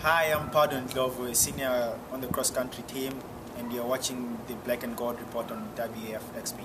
Hi, I'm Pardon Glover, senior on the cross-country team, and you're watching the Black and Gold report on WFXP.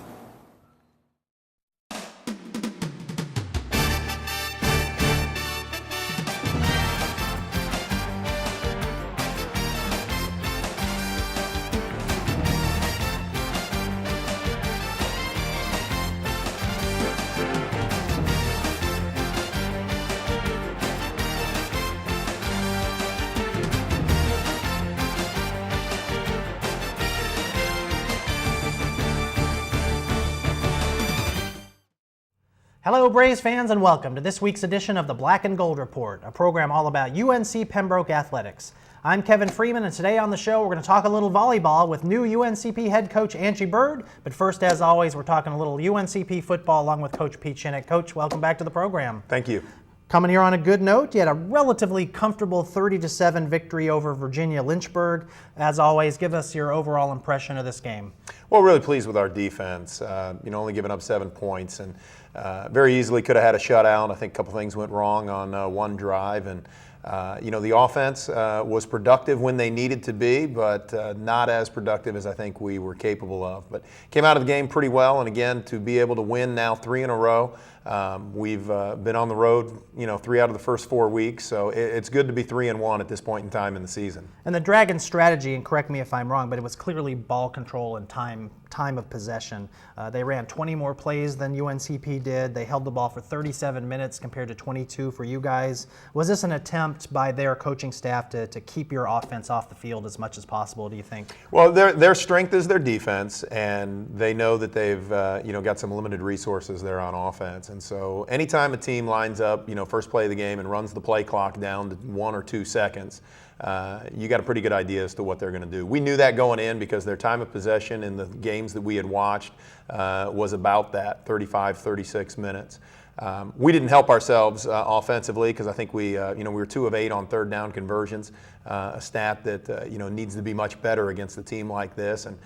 Hello Braves fans and welcome to this week's edition of the Black and Gold Report, a program all about UNC Pembroke athletics. I'm Kevin Freeman, and today on the show we're going to talk a little volleyball with new UNCP head coach Angie Bird. But first, as always, we're talking a little UNCP football along with Coach Pete Shinnick. Coach, welcome back to the program. Thank you. Coming here on a good note, you had a relatively comfortable 30-7 victory over Virginia Lynchburg. As always, give us your overall impression of this game. Well, really pleased with our defense. Only giving up 7 points, and very easily could have had a shutout. I think a couple things went wrong on one drive, and the offense was productive when they needed to be, but not as productive as I think we were capable of. But came out of the game pretty well, and again, to be able to win now 3 in a row. We've been on the road, 3 out of the first 4 weeks, so it's good to be 3-1 at this point in time in the season. And the Dragons' strategy, and correct me if I'm wrong, but it was clearly ball control and time of possession. They ran 20 more plays than UNCP did. They held the ball for 37 minutes compared to 22 for you guys. Was this an attempt by their coaching staff to keep your offense off the field as much as possible, do you think? Well, their strength is their defense, and they know that they've got some limited resources there on offense. And so anytime a team lines up, first play of the game and runs the play clock down to 1 or 2 seconds, you got a pretty good idea as to what they're going to do. We knew that going in because their time of possession in the games that we had watched was about that, 35, 36 minutes. We didn't help ourselves offensively because I think we were 2 of 8 on third down conversions, a stat that needs to be much better against a team like this, and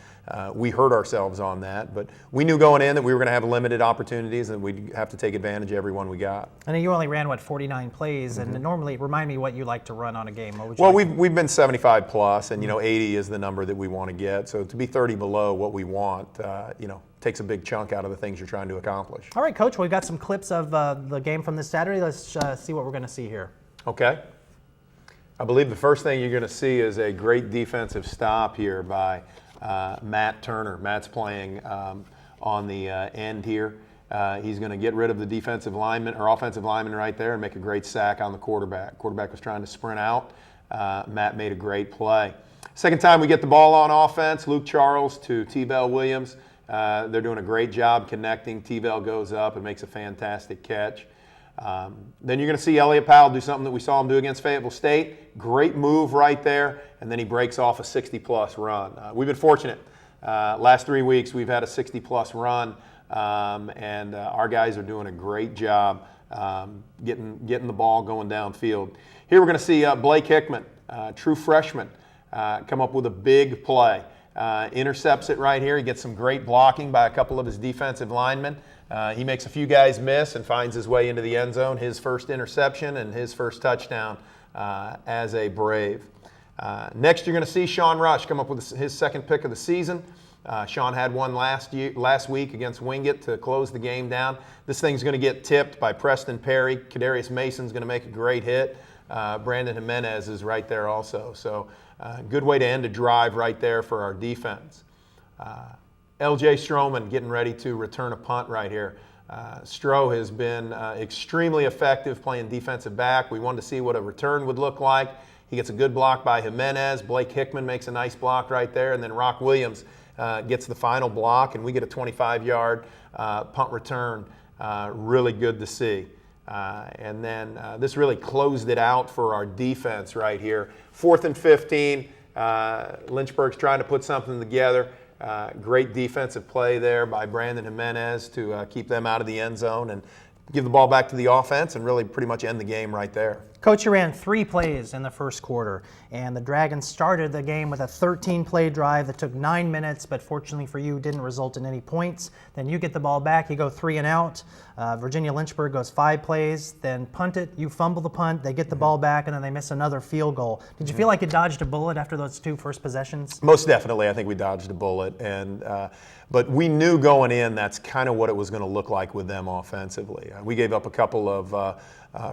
we hurt ourselves on that. But we knew going in that we were going to have limited opportunities and we'd have to take advantage of every one we got. I know you only ran 49 plays, and normally remind me what you like to run on a game. We've been 75 plus, and 80 is the number that we want to get. So to be 30 below what we want, takes a big chunk out of the things you're trying to accomplish. All right, Coach, we've got some clips of the game from this Saturday. Let's see what we're going to see here. Okay. I believe the first thing you're going to see is a great defensive stop here by Matt Turner. Matt's playing on the end here. He's going to get rid of the defensive lineman or offensive lineman right there and make a great sack on the quarterback. Quarterback was trying to sprint out. Matt made a great play. Second time we get the ball on offense, Luke Charles to T-Bell Williams. They're doing a great job connecting. T-Bell goes up and makes a fantastic catch. Then you're going to see Elliott Powell do something that we saw him do against Fayetteville State. Great move right there, and then he breaks off a 60-plus run. We've been fortunate. Last 3 weeks we've had a 60-plus run, and our guys are doing a great job getting the ball going downfield. Here we're going to see Blake Hickman, true freshman, come up with a big play. Intercepts it right here. He gets some great blocking by a couple of his defensive linemen. He makes a few guys miss and finds his way into the end zone. His first interception and his first touchdown as a Brave. Next, you're going to see Sean Rush come up with his second pick of the season. Sean had one last week against Wingate to close the game down. This thing's going to get tipped by Preston Perry. Kadarius Mason's going to make a great hit. Brandon Jimenez is right there also. So good way to end a drive right there for our defense. L.J. Stroman getting ready to return a punt right here. Stroh has been extremely effective playing defensive back. We wanted to see what a return would look like. He gets a good block by Jimenez. Blake Hickman makes a nice block right there. And then Rock Williams gets the final block, and we get a 25-yard punt return. Really good to see. And then this really closed it out for our defense right here. 4th and 15. Lynchburg's trying to put something together. Great defensive play there by Brandon Jimenez to keep them out of the end zone and give the ball back to the offense and really pretty much end the game right there. Coach, you ran 3 plays in the first quarter, and the Dragons started the game with a 13-play drive that took 9 minutes, but fortunately for you, didn't result in any points. Then you get the ball back, you go 3 and out. Virginia Lynchburg goes 5 plays, then punt it, you fumble the punt, they get the ball back, and then they miss another field goal. Did you feel like you dodged a bullet after those 2 first possessions? Most definitely, I think we dodged a bullet, and but we knew going in that's kind of what it was going to look like with them offensively. We gave up a couple of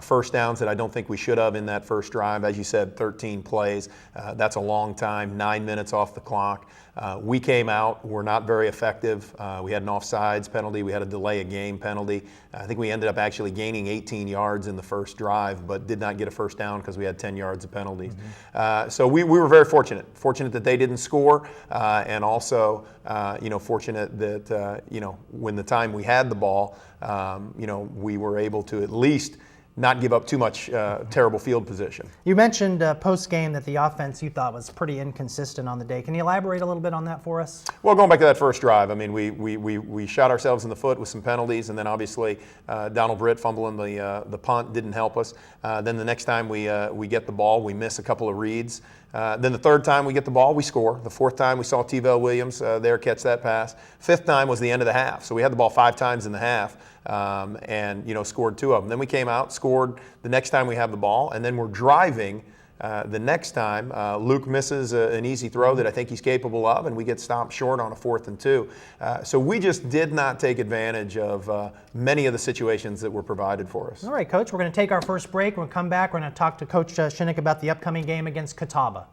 first downs that I don't think we should have in that first drive. As you said, 13 plays. That's a long time, 9 minutes off the clock. We came out, were not very effective. We had an offsides penalty. We had a delay of game penalty. I think we ended up actually gaining 18 yards in the first drive, but did not get a first down because we had 10 yards of penalties. So we were very fortunate that they didn't score, and also fortunate that when the time we had the ball, we were able to at least not give up too much terrible field position. You mentioned post-game that the offense you thought was pretty inconsistent on the day. Can you elaborate a little bit on that for us? Well, going back to that first drive, I mean, we shot ourselves in the foot with some penalties, and then obviously Donald Britt fumbling the punt didn't help us. Then the next time we get the ball, we miss a couple of reads. Then the third time we get the ball, we score. The fourth time we saw T-Vell Williams there catch that pass. Fifth time was the end of the half. So we had the ball 5 times in the half and scored 2 of them. Then we came out, scored the next time we have the ball, and then we're driving the next time. Luke misses an easy throw that I think he's capable of, and we get stopped short on a 4th and 2. So we just did not take advantage of many of the situations that were provided for us. All right, Coach, we're going to take our first break. We'll come back. We're going to talk to Coach Shinnick about the upcoming game against Catawba.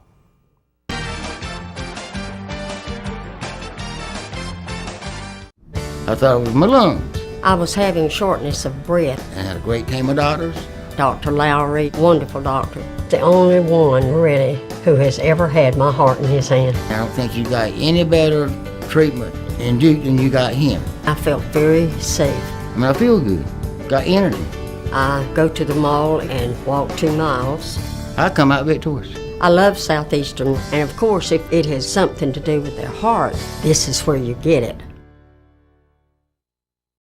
I thought it was my lungs. I was having shortness of breath. I had a great team of doctors. Dr. Lowry, wonderful doctor. The only one, really, who has ever had my heart in his hand. I don't think you got any better treatment in Duke than you got him. I felt very safe. I mean, I feel good. Got energy. I go to the mall and walk 2 miles. I come out victorious. I love Southeastern, and of course, if it has something to do with their heart, this is where you get it.